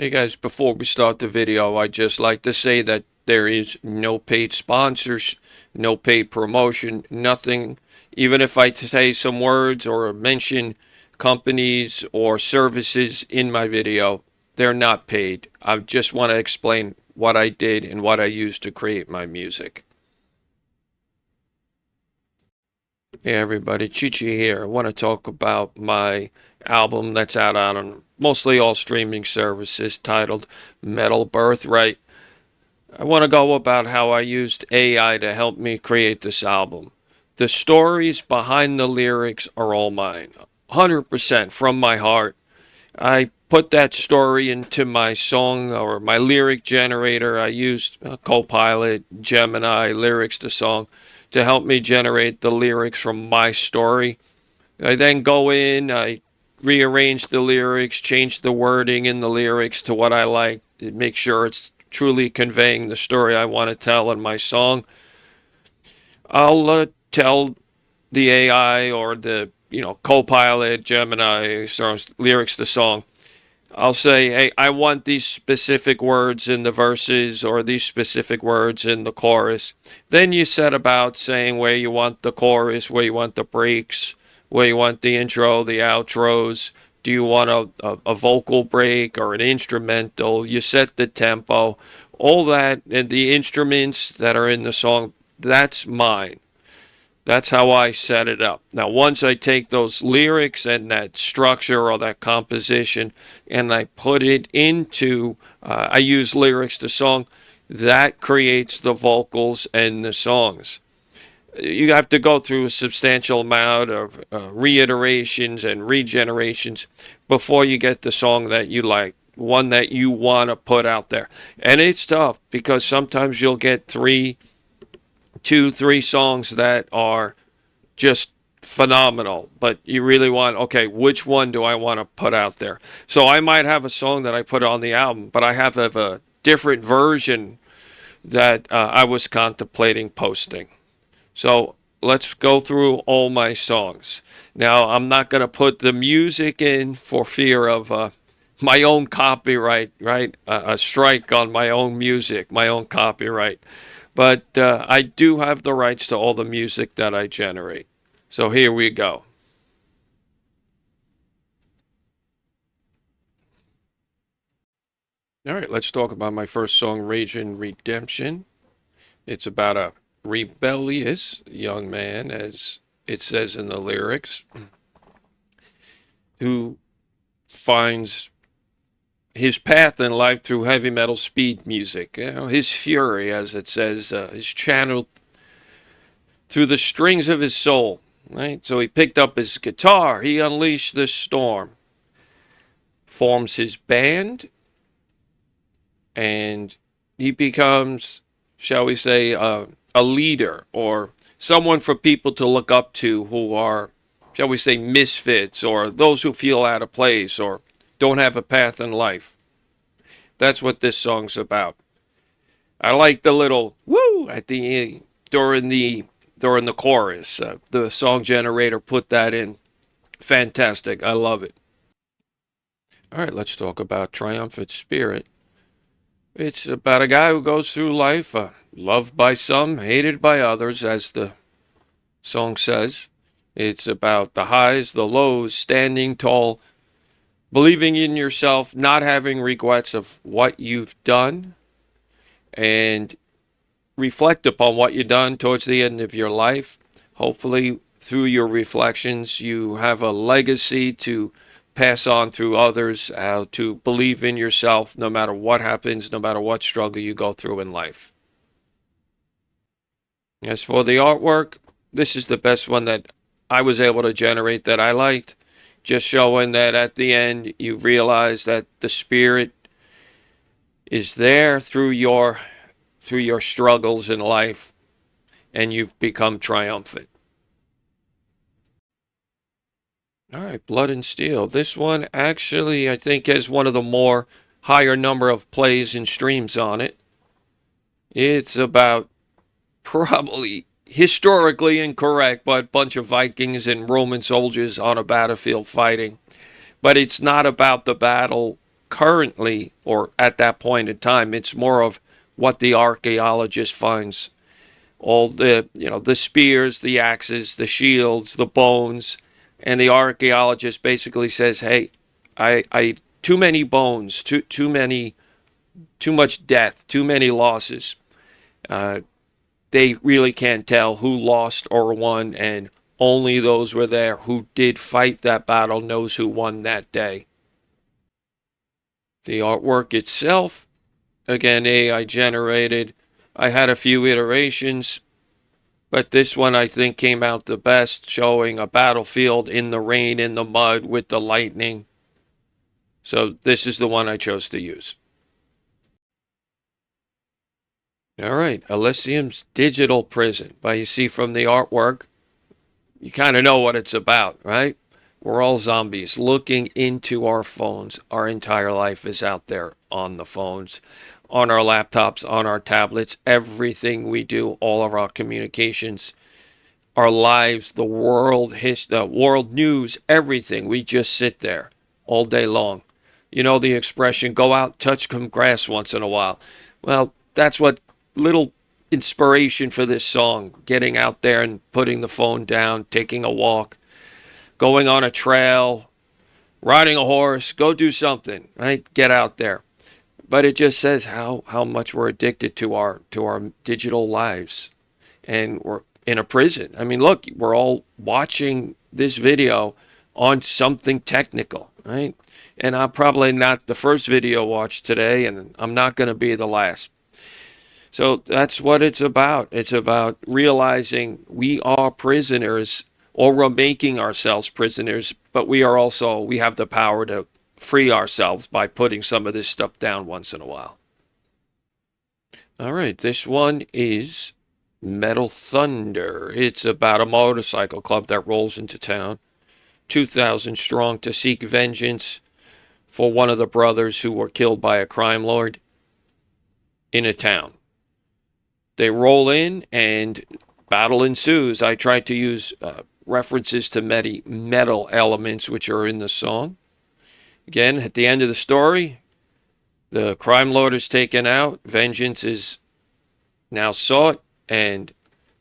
Hey guys, before we start the video, I'd just like to say that there is no paid sponsors, no paid promotion, nothing. Even if I say some words or mention companies or services in my video, they're not paid. I just want to explain what I did and what I used to create my music. Hey everybody, Chichi here. I want to talk about my album that's out on mostly all streaming services titled Metal Birthright. I want to go about how I used AI to help me create this album. The stories behind the lyrics are all mine, 100% from my heart. I put that story into my song or my lyric generator. I used Copilot, Gemini, Lyrics to Song to help me generate the lyrics from my story. I then go in, I rearrange the lyrics, change the wording in the lyrics to what I like, make sure it's truly conveying the story I want to tell in my song. I'll tell the AI or the Copilot, Gemini, lyrics to song. I'll say, hey, I want these specific words in the verses or these specific words in the chorus. Then you set about saying where you want the chorus, where you want the breaks, where you want the intro, the outros. Do you want a vocal break or an instrumental? You set the tempo. All that and the instruments that are in the song, that's mine. That's how I set it up. Now, once I take those lyrics and that structure or that composition and I put it into, I use lyrics to song, that creates the vocals and the songs. You have to go through a substantial amount of reiterations and regenerations before you get the song that you like, one that you want to put out there. And it's tough because sometimes you'll get two, three songs that are just phenomenal, but you really want, okay, which one do I want to put out there? So I might have a song that I put on the album, but I have a different version that I was contemplating posting. So let's go through all my songs. Now, I'm not going to put the music in for fear of my own copyright, right? A strike on my own music, my own copyright. But I do have the rights to all the music that I generate. So here we go. All right, let's talk about my first song, Raging Redemption. It's about a rebellious young man, as it says in the lyrics, who finds his path in life through heavy metal speed music. You know, his fury, as it says, is channeled through the strings of his soul. Right? So he picked up his guitar, he unleashed the storm, forms his band, and he becomes, shall we say, a leader or someone for people to look up to who are, shall we say, misfits or those who feel out of place or don't have a path in life. That's what this song's about. I like the little woo at the during the chorus. The song generator put that in. Fantastic. I love it. All right, let's talk about Triumphant Spirit. It's about a guy who goes through life, loved by some, hated by others, as the song says. It's about the highs, the lows, standing tall, believing in yourself, not having regrets of what you've done, and reflect upon what you've done towards the end of your life. Hopefully, through your reflections, you have a legacy to pass on through others, to believe in yourself no matter what happens, no matter what struggle you go through in life. As for the artwork, this is the best one that I was able to generate that I liked. Just showing that at the end you realize that the spirit is there through your struggles in life and you've become triumphant. All right, Blood and Steel. This one actually, I think, has one of the more higher number of plays and streams on it. It's about probably historically incorrect, but a bunch of Vikings and Roman soldiers on a battlefield fighting. But it's not about the battle. currently, or at that point in time. It's more of what the archaeologist finds. All the, the spears, the axes, the shields, the bones, and the archaeologist basically says, "Hey, I too many bones, too much death, too many losses. Uh, they really can't tell who lost or won, and only those were there who did fight that battle knows who won that day." The artwork itself, again, AI generated. I had a few iterations, but this one I think came out the best, showing a battlefield in the rain, in the mud, with the lightning. So this is the one I chose to use. All right, Elysium's Digital Prison. But you see from the artwork, you kind of know what it's about, right? We're all zombies looking into our phones. Our entire life is out there on the phones, on our laptops, on our tablets. Everything we do, all of our communications, our lives, the world news, everything. We just sit there all day long. You know the expression, go out, touch some grass once in a while. Well, that's what little inspiration for this song, getting out there and putting the phone down, taking a walk, going on a trail, riding a horse, go do something, right? Get out there. But it just says how much we're addicted to our digital lives, and we're in a prison. I mean, look, we're all watching this video on something technical, right? And I'm probably not the first video watched today, and I'm not going to be the last. So that's what it's about. It's about realizing we are prisoners, or we're making ourselves prisoners, but we have the power to free ourselves by putting some of this stuff down once in a while. All right, this one is Metal Thunder. It's about a motorcycle club that rolls into town, 2,000 strong, to seek vengeance for one of the brothers who were killed by a crime lord in a town. They roll in and battle ensues. I tried to use references to metal elements which are in the song. Again, at the end of the story, the crime lord is taken out, vengeance is now sought, and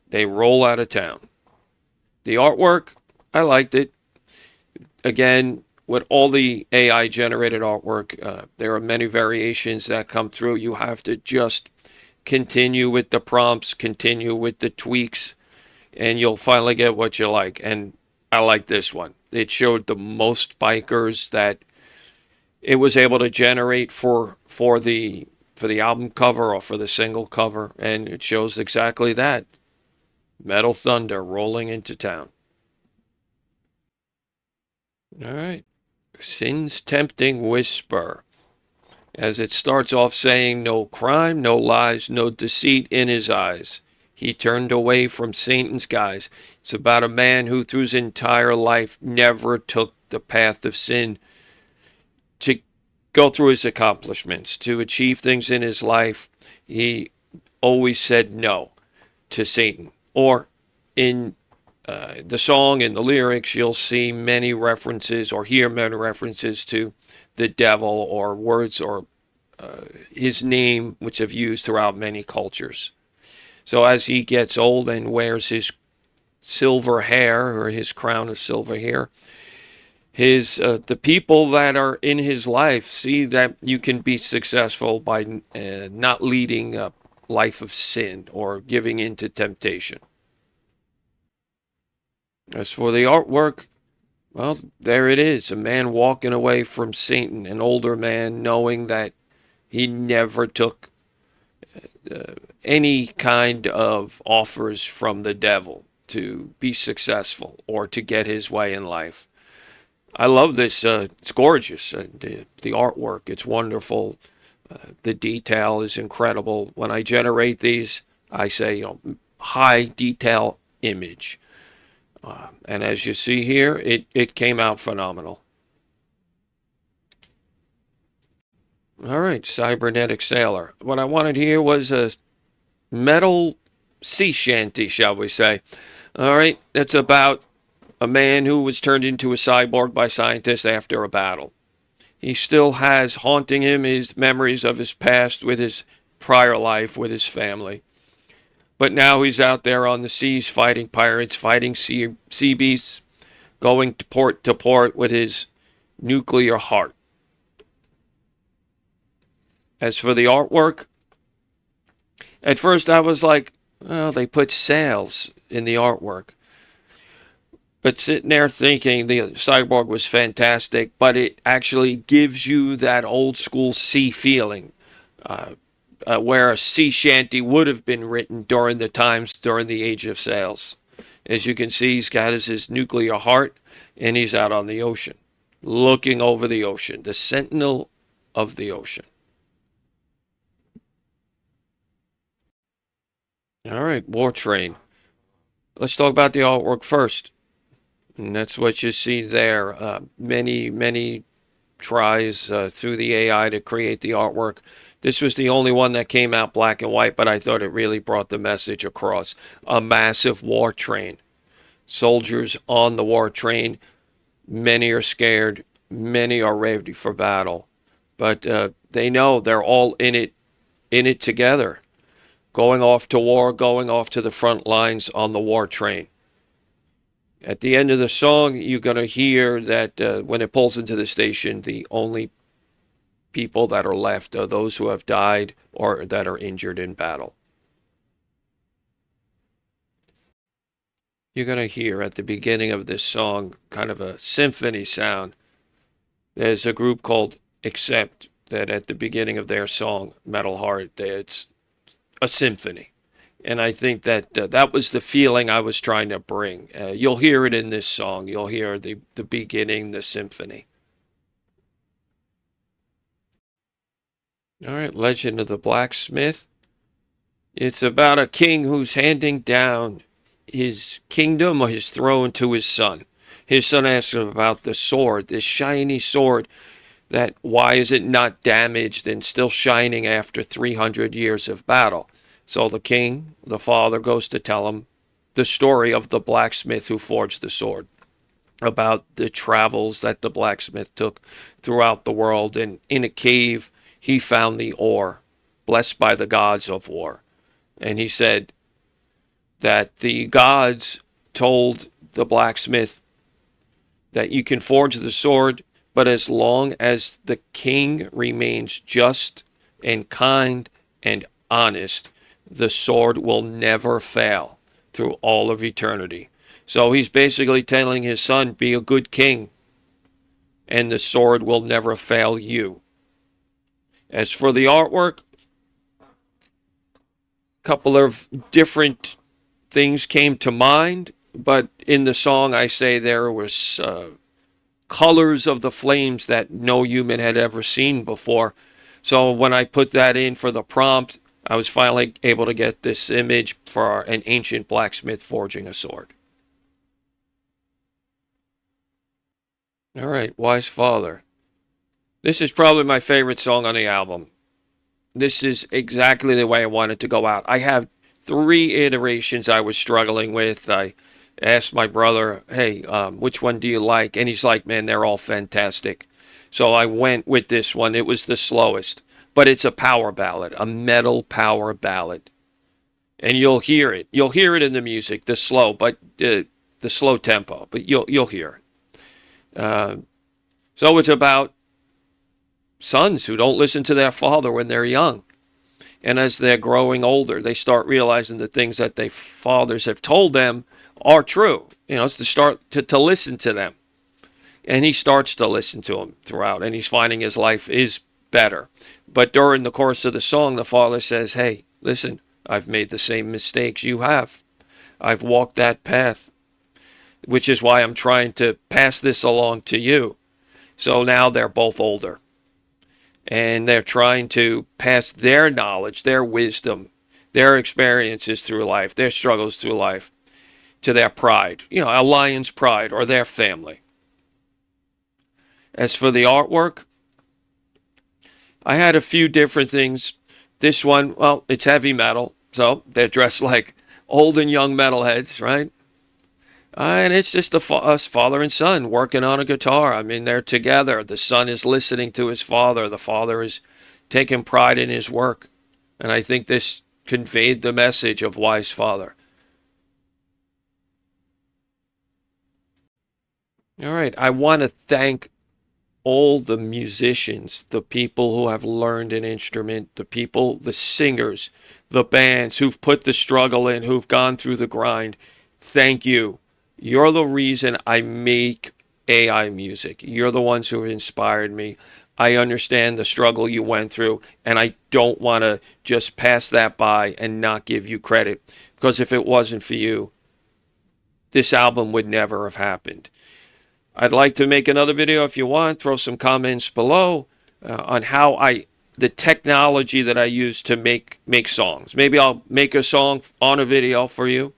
they roll out of town. The artwork, I liked it. Again, with all the AI generated artwork, there are many variations that come through. You have to just continue with the prompts, continue with the tweaks, and you'll finally get what you like. And I like this one. It showed the most bikers that it was able to generate for the album cover or for the single cover, and it shows exactly that. Metal Thunder rolling into town. All right. Sin's Tempting Whisper. As it starts off saying, no crime, no lies, no deceit in his eyes. He turned away from Satan's guise. It's about a man who through his entire life never took the path of sin to go through his accomplishments, to achieve things in his life. He always said no to Satan. Or in the song and the lyrics, you'll see many references or hear many references to the devil, or words or his name, which have used throughout many cultures. So as he gets old and wears his silver hair, or his crown of silver hair, the people that are in his life see that you can be successful by not leading a life of sin or giving in to temptation. As for the artwork, well, there it is. A man walking away from Satan, an older man, knowing that he never took any kind of offers from the devil to be successful or to get his way in life. I love this. It's gorgeous. The artwork, it's wonderful. The detail is incredible. When I generate these, I say, high detail image. And as you see here, it came out phenomenal. All right, Cybernetic Sailor. What I wanted here was a metal sea shanty, shall we say. All right, it's about a man who was turned into a cyborg by scientists after a battle. He still has haunting him his memories of his past with his prior life with his family. But now he's out there on the seas fighting pirates, fighting sea beasts, going to port with his nuclear heart. As for the artwork, at first I was like, well, they put sails in the artwork. But sitting there thinking the cyborg was fantastic, but it actually gives you that old school sea feeling, uh, where a sea shanty would have been written during the times during the age of sails. As you can see, he's got his nuclear heart, and he's out on the ocean, looking over the ocean, the sentinel of the ocean. All right, War Train. Let's talk about the artwork first. And that's what you see there. Many tries through the AI to create the artwork. This was the only one that came out black and white, but I thought it really brought the message across. A massive war train. Soldiers on the war train. Many are scared. Many are ready for battle. But they know they're all in it together. Going off to war, going off to the front lines on the war train. At the end of the song, you're going to hear that when it pulls into the station, the only people that are left are those who have died or that are injured in battle. You're going to hear at the beginning of this song kind of a symphony sound. There's a group called Accept that at the beginning of their song, Metal Heart, it's a symphony. And I think that that was the feeling I was trying to bring. You'll hear it in this song. You'll hear the beginning, the symphony. All right, Legend of the Blacksmith. It's about a king who's handing down his kingdom or his throne to his son. His son asks him about the sword, this shiny sword, that why is it not damaged and still shining after 300 years of battle? So the king, the father, goes to tell him the story of the blacksmith who forged the sword, about the travels that the blacksmith took throughout the world, and in a cave he found the ore, blessed by the gods of war. And he said that the gods told the blacksmith that you can forge the sword, but as long as the king remains just and kind and honest, the sword will never fail through all of eternity. So he's basically telling his son, be a good king, and the sword will never fail you. As for the artwork, a couple of different things came to mind, but in the song I say there was colors of the flames that no human had ever seen before. So when I put that in for the prompt, I was finally able to get this image for an ancient blacksmith forging a sword. All right, Wise Father. This is probably my favorite song on the album. This is exactly the way I wanted to go out. I have 3 iterations I was struggling with. I asked my brother, hey, which one do you like? And he's like, man, they're all fantastic. So I went with this one. It was the slowest, but it's a power ballad, a metal power ballad. And you'll hear it. You'll hear it in the music, the slow, but the slow tempo, but you'll hear it. So it's about sons who don't listen to their father when they're young. And as they're growing older, they start realizing the things that their fathers have told them are true. You know, it's to start to listen to them. And he starts to listen to them throughout, and he's finding his life is better. But during the course of the song, the father says, hey, listen, I've made the same mistakes you have. I've walked that path, which is why I'm trying to pass this along to you. So now they're both older. And they're trying to pass their knowledge, their wisdom, their experiences through life, their struggles through life, to their pride, you know, a lion's pride, or their family. As for the artwork, I had a few different things. This one, well, it's heavy metal, so they're dressed like old and young metalheads, right? And it's just us father and son working on a guitar. I mean, they're together. The son is listening to his father. The father is taking pride in his work. And I think this conveyed the message of Wise Father. All right. I want to thank all the musicians, the people who have learned an instrument, the people, the singers, the bands who've put the struggle in, who've gone through the grind. Thank you. You're the reason I make AI music. You're the ones who have inspired me. I understand the struggle you went through, and I don't want to just pass that by and not give you credit. Because if it wasn't for you, this album would never have happened. I'd like to make another video if you want. Throw some comments below on how the technology that I use to make songs. Maybe I'll make a song on a video for you.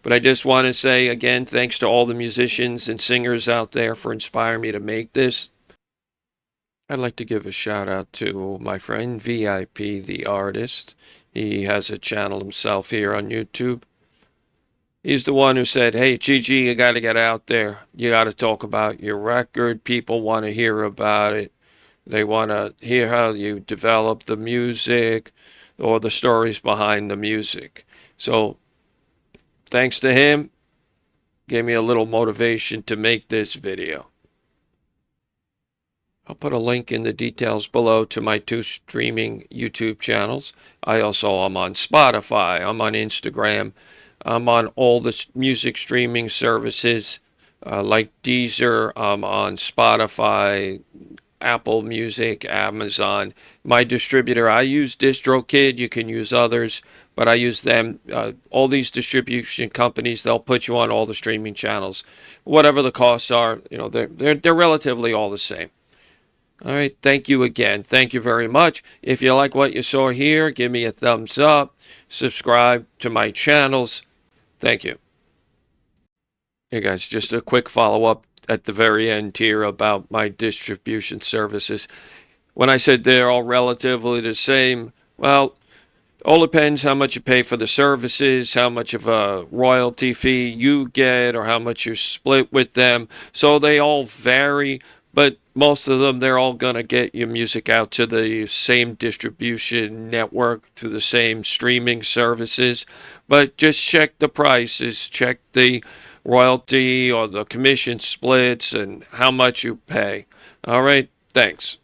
But I just want to say again, thanks to all the musicians and singers out there for inspiring me to make this. I'd like to give a shout out to my friend VIP, the artist. He has a channel himself here on YouTube. He's the one who said, hey, Gigi, you got to get out there. You got to talk about your record. People want to hear about it. They want to hear how you develop the music or the stories behind the music. So thanks to him, gave me a little motivation to make this video. I'll put a link in the details below to my 2 streaming YouTube channels. I also am on Spotify. I'm on Instagram. I'm on all the music streaming services like Deezer. I'm on Spotify, Apple Music, Amazon. My distributor, I use DistroKid. You can use others, but I use them. All these distribution companies, they'll put you on all the streaming channels. Whatever the costs are, you know, they're relatively all the same. All right, thank you again. Thank you very much. If you like what you saw here, give me a thumbs up. Subscribe to my channels. Thank you. Hey guys, just a quick follow-up at the very end here about my distribution services. When I said they're all relatively the same, well, all depends how much you pay for the services, how much of a royalty fee you get, or how much you split with them. So they all vary, but most of them, they're all going to get your music out to the same distribution network through the same streaming services. But just check the prices, check the royalty or the commission splits and how much you pay. All right, thanks.